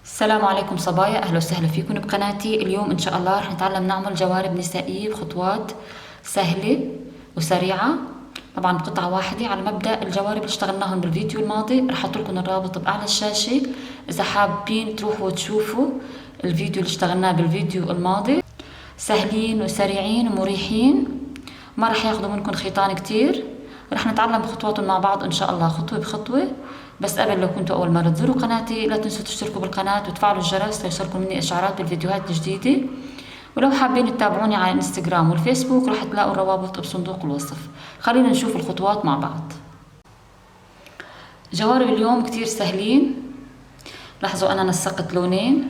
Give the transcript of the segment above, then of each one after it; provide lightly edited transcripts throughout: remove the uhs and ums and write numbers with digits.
السلام عليكم صبايا، أهلا وسهلا فيكم بقناتي. اليوم إن شاء الله رح نتعلم نعمل جوارب نسائية بخطوات سهلة وسريعة، طبعا بقطعة واحدة على مبدأ الجوارب اللي اشتغلناهم بالفيديو الماضي. رح أحط لكم الرابط بأعلى الشاشة إذا حابين تروحوا وتشوفوا الفيديو اللي اشتغلناه بالفيديو الماضي. سهلين وسريعين ومريحين، ما رح ياخذوا منكم خيطان كتير. رح نتعلم خطواتهم مع بعض إن شاء الله خطوة بخطوة. بس قبل، لو كنتوا أول مرة تزوروا قناتي لا تنسوا تشتركوا بالقناة وتفعلوا الجرس ليوصلكم مني إشعارات بالفيديوهات الجديدة. ولو حابين تتابعوني على الانستغرام والفيسبوك رح تلاقوا الروابط بصندوق الوصف. خلينا نشوف الخطوات مع بعض. جوارب اليوم كتير سهلين. لاحظوا أنا نسقت لونين،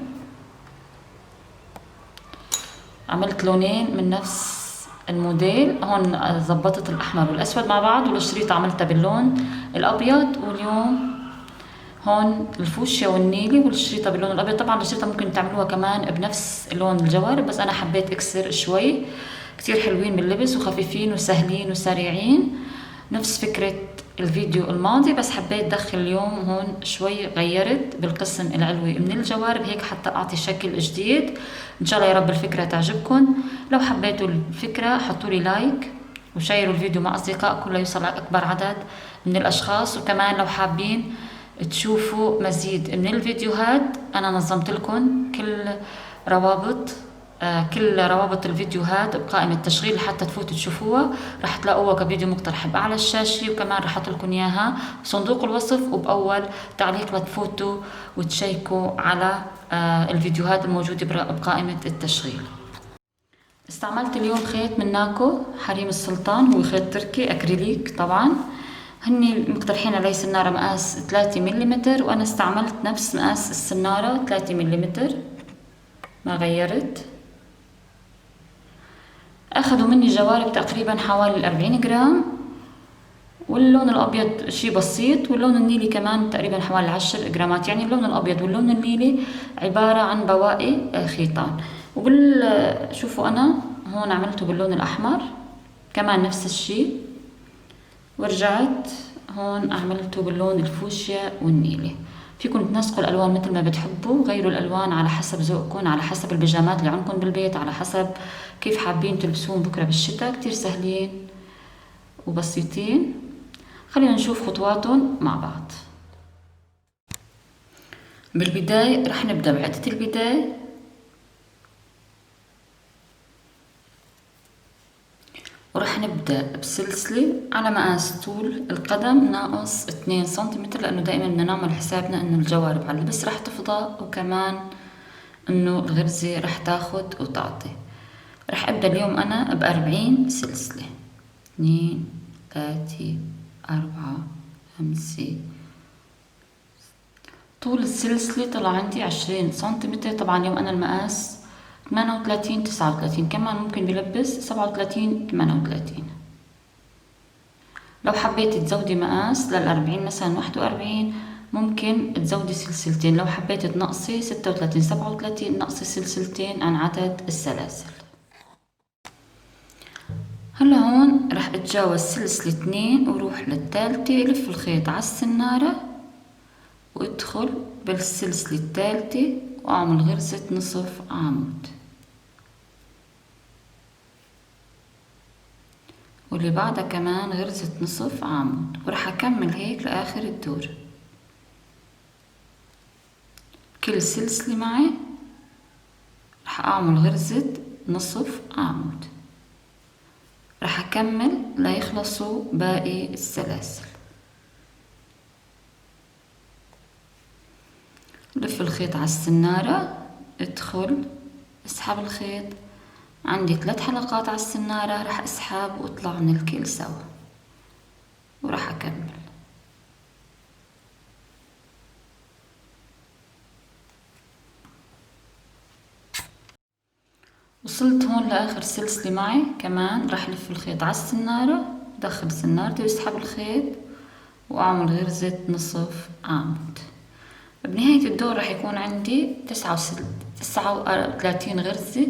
عملت لونين من نفس الموديل. هون زبطت الأحمر والأسود مع بعض، والشريط عملتها باللون الأبيض، واليوم هون الفوشيا والنيلي والشريطة باللون الأبيض. طبعا الشريطة ممكن تعملوها كمان بنفس لون الجوارب، بس أنا حبيت أكسر شوي. كتير حلوين باللبس وخفيفين وسهلين وسريعين، نفس فكرة الفيديو الماضي، بس حبيت دخل اليوم هون شوي، غيرت بالقسم العلوي من الجوارب هيك حتى أعطي شكل جديد. إن شاء الله يا رب الفكرة تعجبكم. لو حبيتوا الفكرة حطوا لي لايك وشيروا الفيديو مع أصدقائكم ليوصل أكبر عدد من الأشخاص. وكمان لو حابين تشوفوا مزيد من الفيديوهات، أنا نظمت لكم كل روابط الفيديوهات بقائمة تشغيل حتى تفوتوا تشوفوها. رح تلاقوها كفيديو مقترح بأعلى الشاشة، وكمان رح أحط لكم إياها بصندوق الوصف وبأول تعليق لتفوتوا وتشيكوا على الفيديوهات الموجودة بقائمة التشغيل. استعملت اليوم خيط من ناكو حريم السلطان، هو خيط تركي أكريليك. طبعا هني مقترحين علي سنارة مقاس 3 ملم، وأنا استعملت نفس مقاس السنارة 3 ملم، ما غيرت. أخذوا مني جوارب تقريبا حوالي 40 جرام، واللون الأبيض شي بسيط، واللون النيلي كمان تقريبا حوالي 10 جرامات. يعني اللون الأبيض واللون النيلي عبارة عن بواقي خيطان. شوفوا أنا هون عملته باللون الأحمر كمان نفس الشي، ورجعت هون عملته باللون الفوشيا والنيلي. فيكم تنسقوا الألوان مثل ما بتحبوا، غيروا الألوان على حسب ذوقكم، على حسب البيجامات اللي عندكم بالبيت، على حسب كيف حابين تلبسون بكرة بالشتاء. كتير سهلين وبسيطين. خلينا نشوف خطواتهم مع بعض. بالبداية رح نبدأ بعدة البداية، ورح نبدأ بسلسلة على مقاس طول القدم ناقص 2 سنتيمتر، لأنه دائما بدنا نعمل حسابنا إنه الجوارب على اللبس رح تفضى، وكمان إنه الغرزة رح تاخد وتعطي. رح أبدأ اليوم أنا ب40 سلسلة، 2 3 4 5. طول السلسلة طلع عندي 20 سنتيمتر. طبعا اليوم أنا المقاس 38 39، كمان ممكن بلبس 37 38. لو حبيتي تزودي مقاس لل40 مثلا 41 ممكن تزودي سلسلتين. لو حبيتي تنقصي 36 37 نقصي سلسلتين عن عدد السلاسل. هلا هون رح اتجاوز سلسلة 2 وروح للثالثة، الف الخيط على السنارة وادخل بالسلسلة الثالثة واعمل غرزة نصف عمود، واللي بعدها كمان غرزة نصف عمود، ورح اكمل هيك لاخر الدور. كل سلسلة معي رح اعمل غرزة نصف عمود، رح اكمل ليخلصوا باقي السلاسل. لف الخيط على السنارة، ادخل اسحب الخيط، عندي 3 حلقات على السنارة، رح اسحب واطلع من الكل سوا، ورح اكمل. وصلت هون لاخر سلسلة معي، كمان رح لف الخيط على السنارة، دخل سنارتي واسحب الخيط واعمل غرزة نصف عمود. بنهاية الدور رح يكون عندي 39 غرزة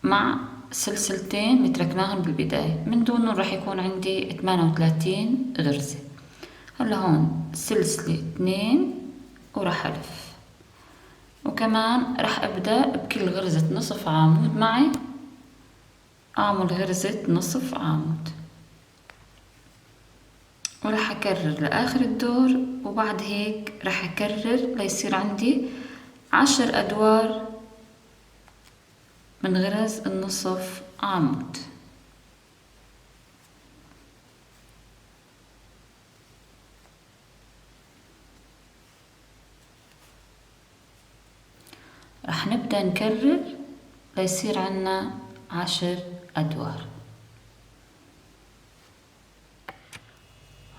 مع سلسلتين متركناهم بالبداية، من دونهم رح يكون عندي 38 غرزة. هلا هون سلسلة 2 وراح ألف. وكمان راح أبدأ بكل غرزة نصف عمود معي أعمل غرزة نصف عمود، وراح أكرر لآخر الدور، وبعد هيك راح أكرر ليصير عندي 10 أدوار من غرز النصف عمود. راح نبدأ نكرر ليصير عنا 10 أدوار.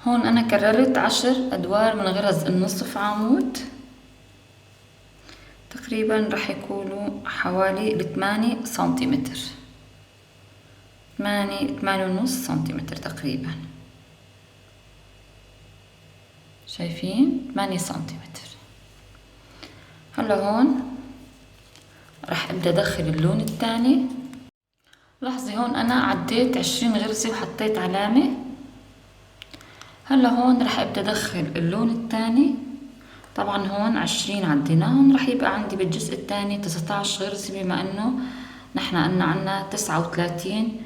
هون أنا كررت 10 أدوار من غرز النصف عمود، تقريبا راح يكونوا حوالي 8 سنتيمتر، 8.5 سنتيمتر تقريبا. شايفين 8 سنتيمتر. هلا هون راح ابدأ ادخل اللون الثاني. لاحظي هون انا عديت 20 غرزة وحطيت علامة. هلا هون راح ابدأ ادخل اللون الثاني. طبعا هون 20 عديناهم، راح يبقى عندي بالجزء الثاني 19 غرزة، بما انه نحن قلنا عنا 39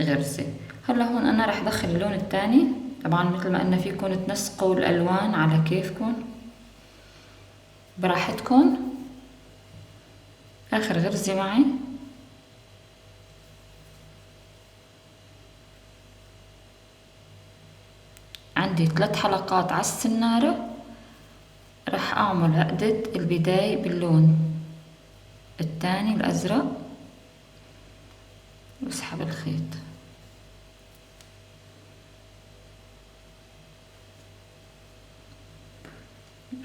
غرزة. هلا هون انا راح ادخل اللون الثاني. طبعا مثل ما قلنا فيكم تنسقوا الالوان على كيفكم براحتكم. اخر غرزة معي عندي 3 حلقات على السنارة، راح اعمل عقدة البداية باللون الثاني الازرق واسحب الخيط.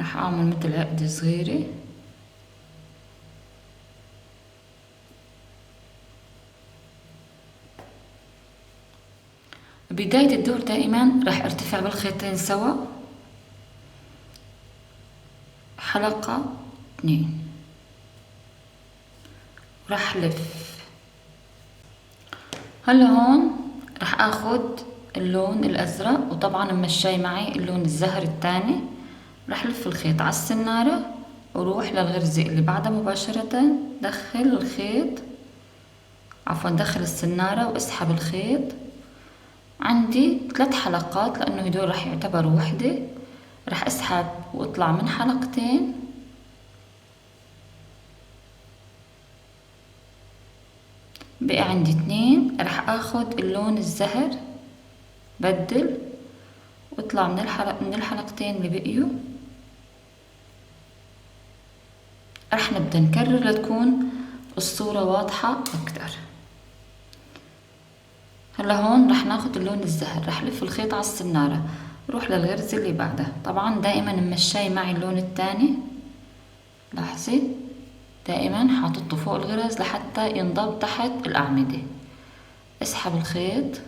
راح اعمل مثل عقدة صغيرة بداية الدور. دائما راح ارتفع بالخيطين سوا، حلقة 2، راح لف. هلا هون راح اخد اللون الازرق، وطبعا ممشي معي اللون الزهر الثاني. راح لف الخيط على السنارة وروح للغرزة اللي بعدها مباشرة، دخل الخيط، عفوا دخل السنارة واسحب الخيط. عندي 3 حلقات لانه هدول راح يعتبروا وحدة، راح اسحب واطلع من حلقتين، بقى عندي 2. راح اخد اللون الزهر بدل واطلع من الحلقتين اللي بقيوا. راح نبدأ نكرر لتكون الصورة واضحة اكتر. هلا هون راح ناخد اللون الزهر، راح لف الخيط على السنارة، روح للغرزة اللي بعدها. طبعا دائما ممشي معي اللون الثاني، لاحظي دائما حاططه فوق الغرز لحتى ينضب تحت الأعمدة. اسحب الخيط.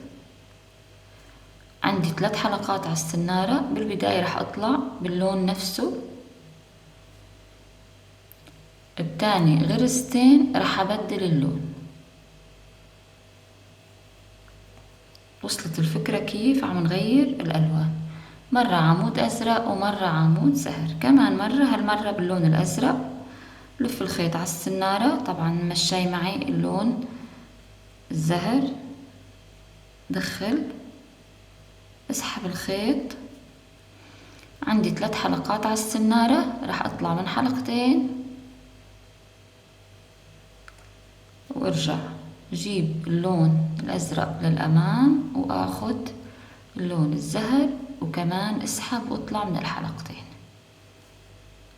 عندي 3 حلقات على السنارة. بالبداية راح اطلع باللون نفسه، بتاني غرزتين راح ابدل اللون. وصلت الفكرة كيف عم نغير الالوان؟ مرة عمود ازرق ومرة عمود زهر، كمان مرة هالمرة باللون الازرق. لف الخيط على السنارة، طبعا مشي معي اللون الزهر، دخل اسحب الخيط. عندي 3 حلقات على السنارة، راح اطلع من حلقتين وارجع جيب اللون الازرق للامام واخد اللون الزهر وكمان اسحب واطلع من الحلقتين.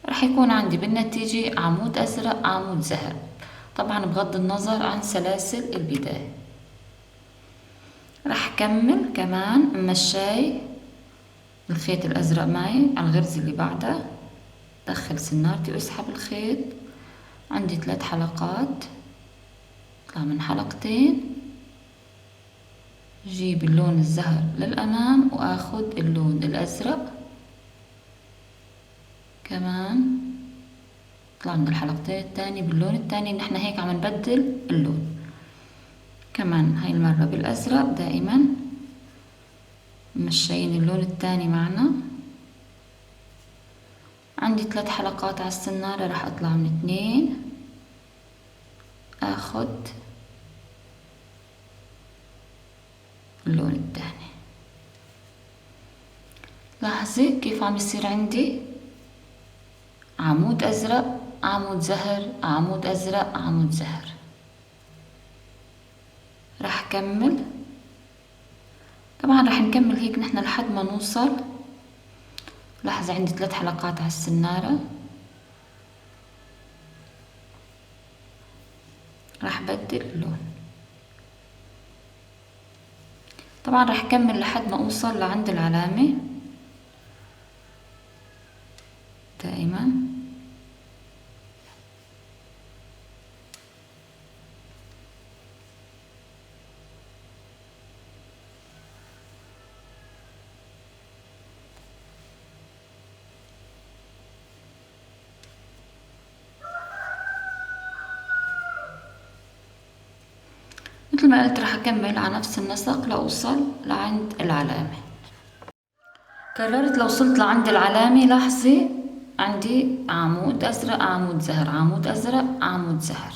راح يكون عندي بالنتيجة عمود ازرق عمود زهر، طبعا بغض النظر عن سلاسل البداية. راح اكمل كمان مشاي الخيط الازرق معي على الغرزة اللي بعدها، دخل سنارتي واسحب الخيط. عندي 3 حلقات، اطلع من حلقتين، جيب اللون الزهر للامام واخد اللون الازرق كمان، اطلع من الحلقتين التاني باللون التاني. نحن هيك عم نبدل اللون كمان. هاي المرة بالازرق، دائما مشيين اللون التاني معنا. عندي 3 حلقات على السنارة، راح اطلع من 2 اخد اللون الثاني. لاحظي كيف عم يصير عندي عمود ازرق، عمود زهر، عمود ازرق، عمود زهر. راح اكمل، طبعا راح نكمل هيك نحن لحد ما نوصل. لاحظي عندي 3 حلقات على السنارة، راح بدل اللون. طبعا راح اكمل لحد ما اوصل لعند العلامة دائما. مثل ما قلت راح اكمل على نفس النسق لأوصل لعند العلامة. كررت لوصلت لعند العلامة، لاحظي عندي عمود ازرق، عمود زهر، عمود ازرق، عمود زهر.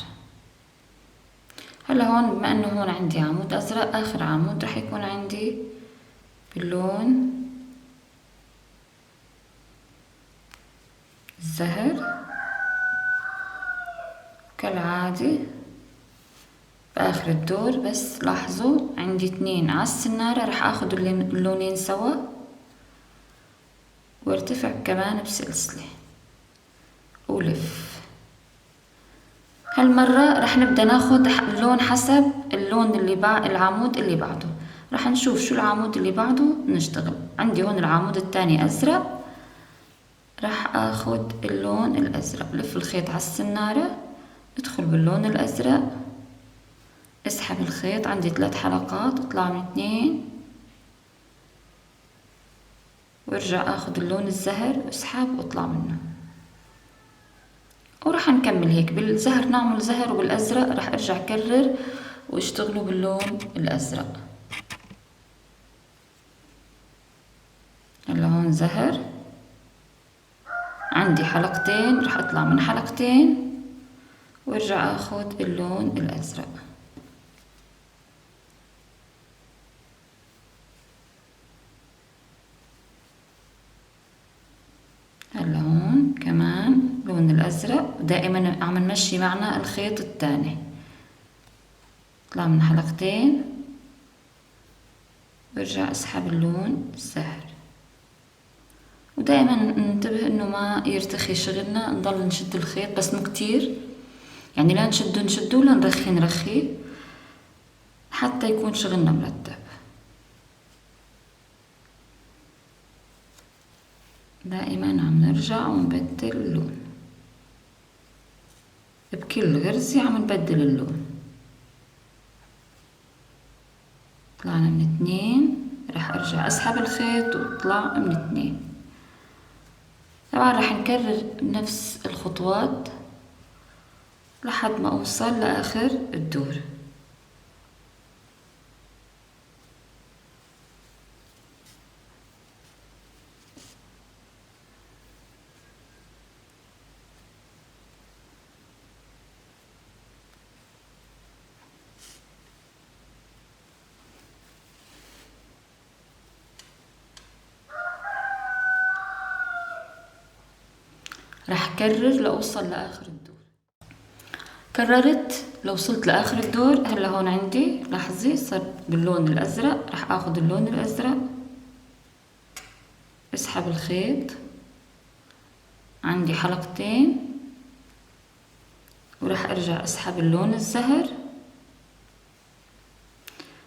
هلا هون بما انه هون عندي عمود ازرق، اخر عمود راح يكون عندي باللون الزهر كالعادة بآخر الدور. بس لاحظوا عندي 2 على السنارة، راح اخد اللونين سوا وارتفع كمان بسلسلة ولف. هالمرة راح نبدأ ناخد اللون حسب اللون اللي العمود اللي بعده. راح نشوف شو العمود اللي بعده نشتغل. عندي هون العمود الثاني ازرق، راح اخد اللون الازرق، لف الخيط على السنارة، ادخل باللون الازرق، اسحب الخيط. عندي 3 حلقات، اطلع من 2 وارجع اخد اللون الزهر واسحب واطلع منه. وراح نكمل هيك بالزهر، نعمل زهر، وبالازرق راح ارجع اكرر واشتغلوا باللون الازرق. هلا هون زهر، عندي حلقتين، راح اطلع من حلقتين وارجع اخد اللون الازرق. هلا هون كمان لون الازرق، دائما عم نمشي معنا الخيط الثاني. اطلع من حلقتين وارجع اسحب اللون الزهر. ودائما ننتبه انه ما يرتخي شغلنا، نضل نشد الخيط بس مو كتير، يعني لا نشده ولا نرخيه حتى يكون شغلنا مرتب. دائما عم نرجع ونبدل اللون، بكل غرزة عم نبدل اللون. طلعنا من 2، راح ارجع اسحب الخيط واطلع من 2. طبعا راح نكرر نفس الخطوات لحد ما اوصل لاخر الدور. راح كرر لأوصل لآخر الدور. كررت لوصلت لآخر الدور. هلا هون عندي لاحظي صرت باللون الأزرق، راح اخد اللون الأزرق، اسحب الخيط، عندي حلقتين وراح ارجع اسحب اللون الزهر.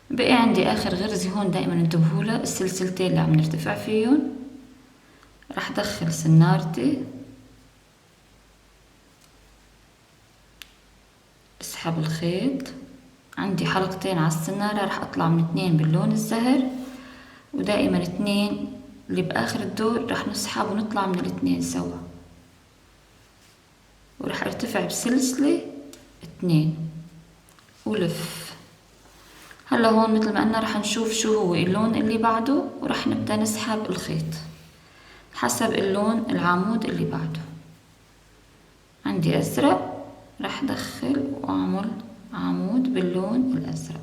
بقي عندي اخر غرزة هون، دائما انتبهوا لها، السلسلتين اللي عم نرتفع فيهم. راح ادخل سنارتي، اسحب الخيط، عندي حلقتين على السنارة، راح اطلع من 2 باللون الزهر، ودائما 2 اللي باخر الدور راح نسحب ونطلع من ال2 سوا، وراح ارتفع بسلسلة 2 ولف. هلا هون مثل ما قلنا راح نشوف شو هو اللون اللي بعده، وراح نبدأ نسحب الخيط. حسب اللون العمود اللي بعده. عندي ازرق، راح ادخل واعمل عمود باللون الازرق.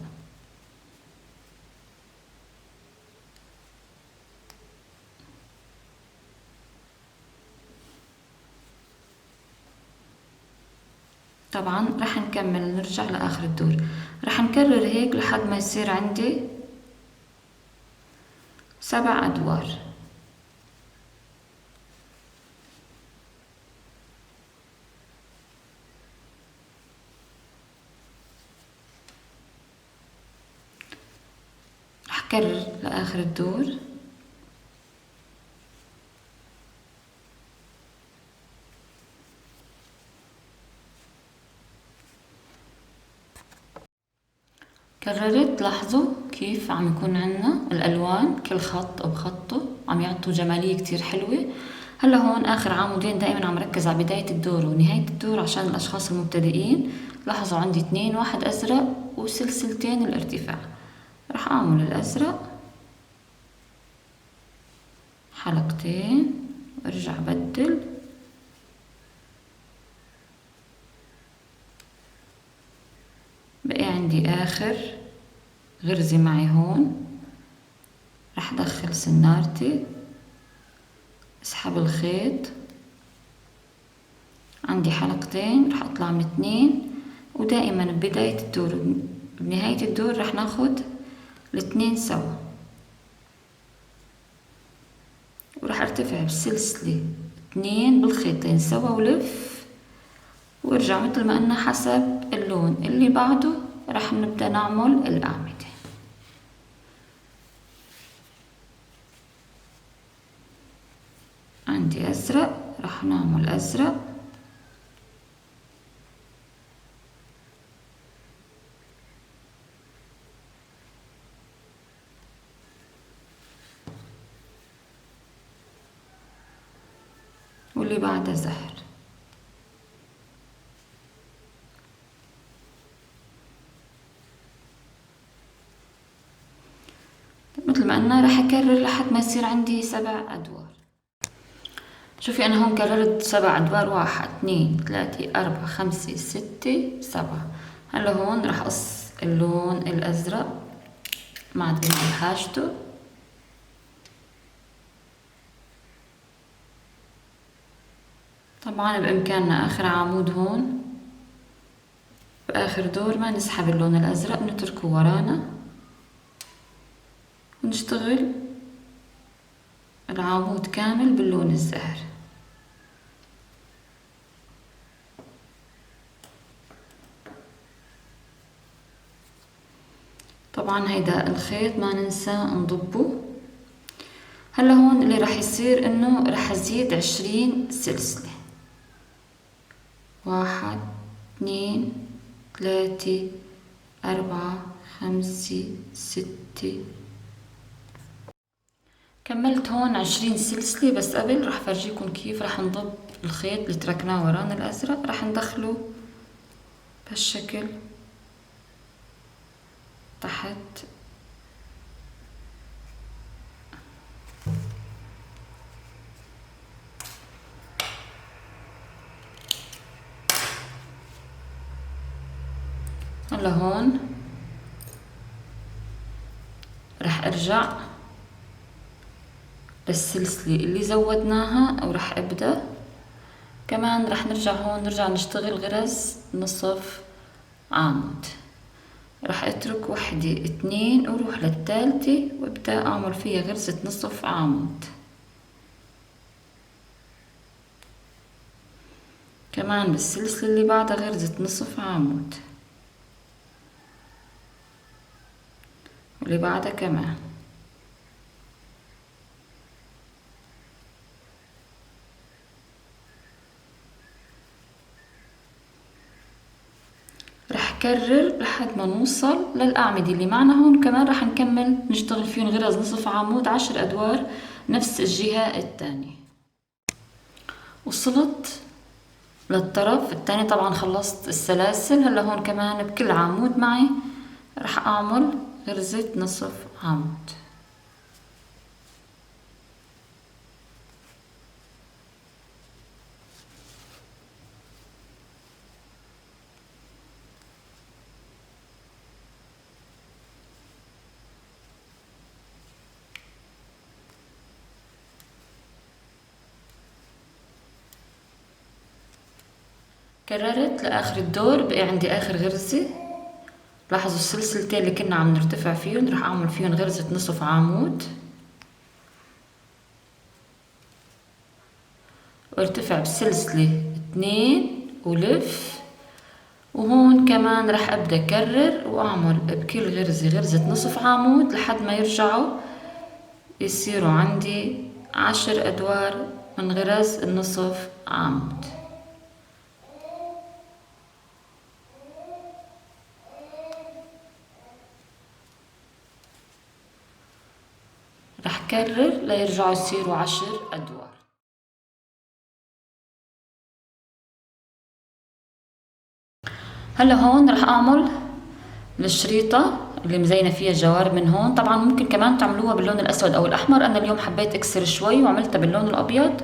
طبعا راح نكمل نرجع لاخر الدور، راح نكرر هيك لحد ما يصير عندي 7 ادوار. راح اكرر لاخر الدور. كررت. لاحظوا كيف عم يكون عنا الالوان كل خط بخطه عم يعطوا جمالية كتير حلوة. هلا هون اخر عمودين دائما عم ركز على بداية الدور ونهاية الدور عشان الاشخاص المبتدئين. لاحظوا عندي 2، واحد ازرق وسلسلتين الارتفاع. راح اعمل الازرق حلقتين وارجع بدل. بقي عندي اخر غرزة معي هون. راح ادخل سنارتي، اسحب الخيط، عندي حلقتين راح اطلع من 2. ودائما ببداية الدور وبنهاية الدور راح ناخد الاثنين سوا، وراح ارتفع بالسلسلة 2 بالخيطين سوا ولف وارجع مثل ما قلنا حسب اللون اللي بعده راح نبدأ نعمل الأعمدة. عندي أزرق، راح نعمل أزرق، واللي بعده زهر. مثل ما قلنا راح اكرر لحد ما يصير عندي 7 ادوار. شوفي انا هون كررت 7 ادوار، 1 2 3 4 5 6 7. هلا هون راح اقص اللون الازرق مع حاجته. طبعا بامكاننا اخر عمود هون باخر دور ما نسحب اللون الازرق، نتركه ورانا ونشتغل العمود كامل باللون الزهر. طبعا هيدا الخيط ما ننسى نضبه. هلا هون اللي راح يصير انه راح ازيد 20 سلسلة، 1 2 3 4 5 6. كملت هون 20 سلسلة، بس قبل راح فرجيكم كيف راح نضب الخيط اللي تركناه ورانا الازرق. راح ندخله بهالشكل تحت هلا هون راح ارجع للسلسلة اللي زودناها وراح ابدأ كمان. راح نرجع هون نرجع نشتغل غرز نصف عمود. راح اترك 1 2 واروح للثالثة وابدأ اعمل فيها غرزة نصف عمود. كمان بالسلسلة اللي بعدها غرزة نصف عمود، واللي بعدها كمان. راح كرر لحد ما نوصل للأعمدة اللي معنا هون. كمان راح نكمل نشتغل فيهم غرز نصف عمود 10 أدوار نفس الجهة الثانية. وصلت للطرف الثاني، طبعا خلصت السلاسل. هلا هون كمان بكل عمود معي راح أعمل غرزة نصف عمود. كررت لاخر الدور، بقي عندي اخر غرزة. لاحظوا السلسلتين اللي كنا عم نرتفع فيهم رح اعمل فيهم غرزة نصف عمود، وارتفع بسلسلة 2 ولف، وهون كمان رح ابدأ كرر واعمل بكل غرزة غرزة نصف عمود لحد ما يرجعوا يصيروا عندي 10 ادوار من غرز النصف عمود. رح كرر ليرجعوا يصيروا 10 ادوار. هلا هون رح اعمل الشريطة اللي مزينة فيها الجوارب من هون. طبعا ممكن كمان تعملوها باللون الاسود او الاحمر، انا اليوم حبيت اكسر شوي وعملتها باللون الابيض.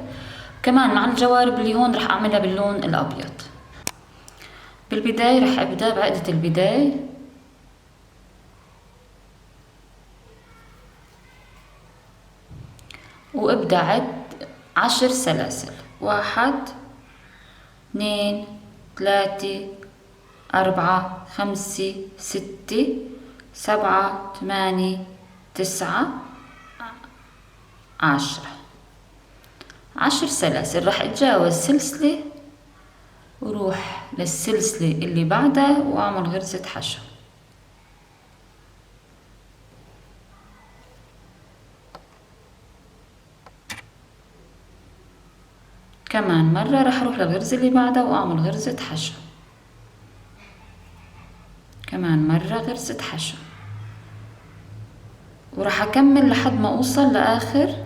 كمان مع الجوارب اللي هون رح اعملها باللون الابيض. بالبداية رح ابدأ بعقدة البداية، وابدأ عد 10 سلاسل. 1 2 3 4 5 6 7 8 9 10. 10 سلاسل. رح اتجاوز سلسلة وروح للسلسلة اللي بعدها واعمل غرزة حشو. كمان مرة رح اروح للغرزة اللي بعدها واعمل غرزة حشو. كمان مرة غرزة حشو، وراح اكمل لحد ما اوصل لاخر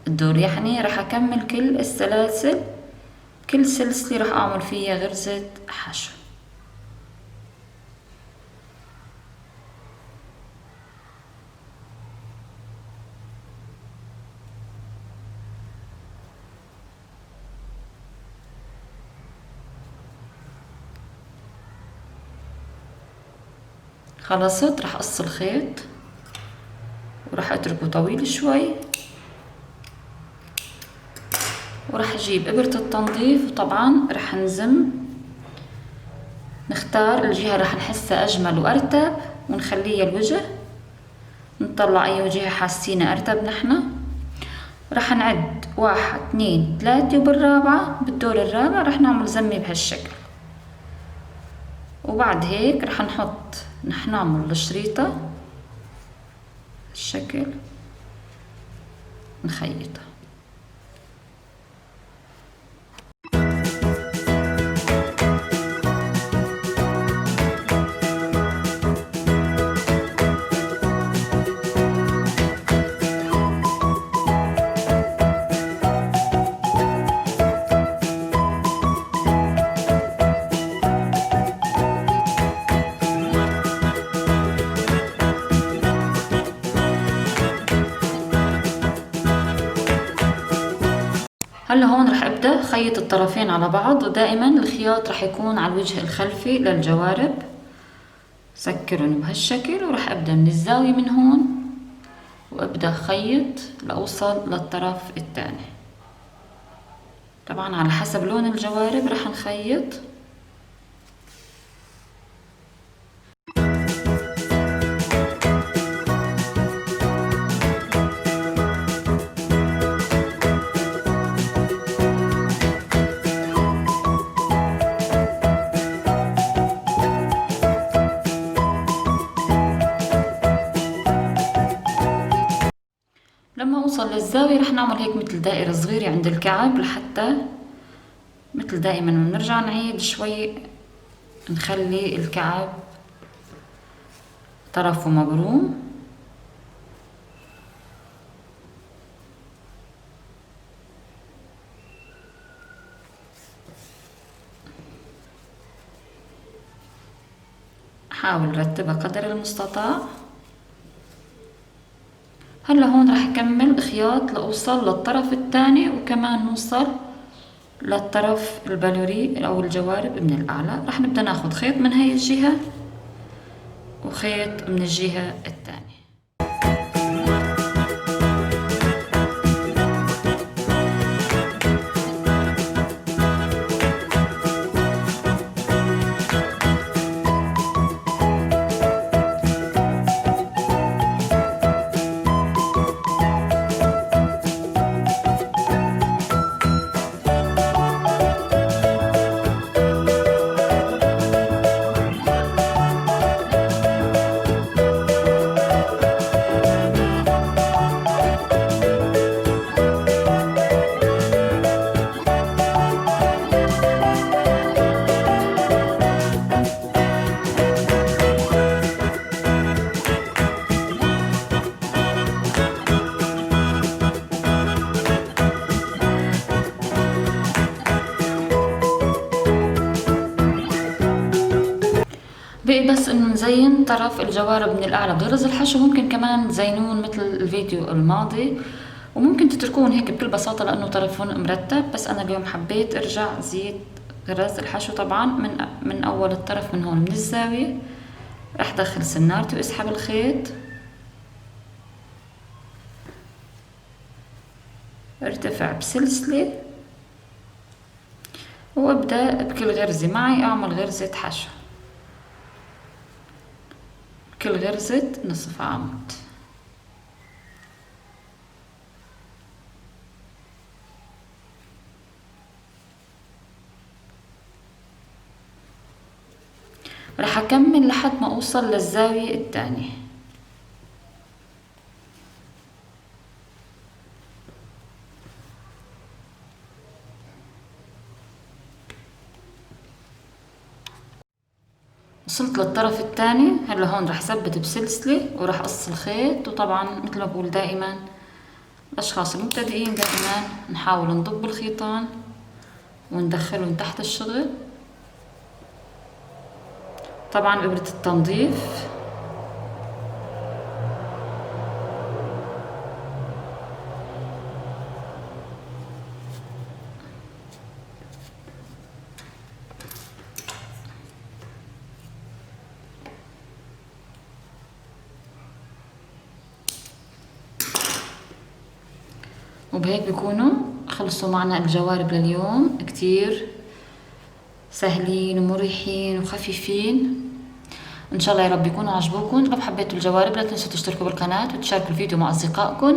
الدور. يعني راح اكمل كل السلاسل، كل سلسلة راح اعمل فيها غرزة حشو. خلصت. راح اقص الخيط وراح اتركه طويل شوي، وراح اجيب ابرة التنظيف، وطبعا راح نختار الجهة راح نحسها اجمل وارتب ونخليها الوجه، نطلع اي وجهة حاسينها ارتب نحنا. راح نعد 1 2 3، وبالرابعة بالدور الرابع راح نعمل زمي بهالشكل. وبعد هيك راح نعمل الشريطة الشكل، نخيطها. هلا هون رح ابدأ خيط الطرفين على بعض، ودائما الخياط رح يكون على الوجه الخلفي للجوارب. سكرهم بهالشكل، ورح ابدأ من الزاوية من هون وابدأ خيط لاوصل للطرف الثاني. طبعا على حسب لون الجوارب رح نخيط. لما اوصل للزاوية رح نعمل هيك مثل دائرة صغيرة عند الكعب، لحتى مثل دائما بنرجع نعيد شوي، نخلي الكعب طرفه مبروم. حاول رتبها قدر المستطاع. هلا هون راح اكمل خياط لاوصل للطرف الثاني، وكمان نوصل للطرف البالوري او الجوارب من الاعلى. راح نبدأ ناخد خيط من هاي الجهة وخيط من الجهة الثانية. بقي بس انه نزين طرف الجوارب من الاعلى بغرز الحشو. ممكن كمان تزينون مثل الفيديو الماضي، وممكن تتركون هيك بكل بساطة لانه طرفهم مرتب. بس انا اليوم حبيت ارجع زيد غرز الحشو. طبعا من اول الطرف من هون من الزاوية راح دخل سنارتي واسحب الخيط، ارتفع بسلسلة، وابدأ بكل غرزة معي اعمل غرزة حشو، كل غرزة نصف عمود. رح اكمل لحد ما اوصل للزاوية الثانية. وصلت للطرف الثاني. هلا هون رح ثبت بسلسلة ورح اقص الخيط. وطبعا مثل ما بقول دائما الاشخاص المبتدئين دائما نحاول نضب الخيطان وندخلهم تحت الشغل. طبعا ابرة التنظيف وبهيك بيكونوا خلصوا معنا الجوارب لليوم. كتير سهلين ومريحين وخفيفين. ان شاء الله يا رب يكونوا عجبوكم. لو حبيتوا الجوارب لا تنسوا تشتركوا بالقناة وتشاركوا الفيديو مع اصدقائكم.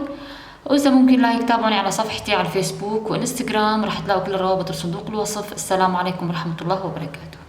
واذا ممكن لايك تابعوني على صفحتي على الفيسبوك وانستغرام، رح تلاقوا كل الروابط في صندوق الوصف. السلام عليكم ورحمة الله وبركاته.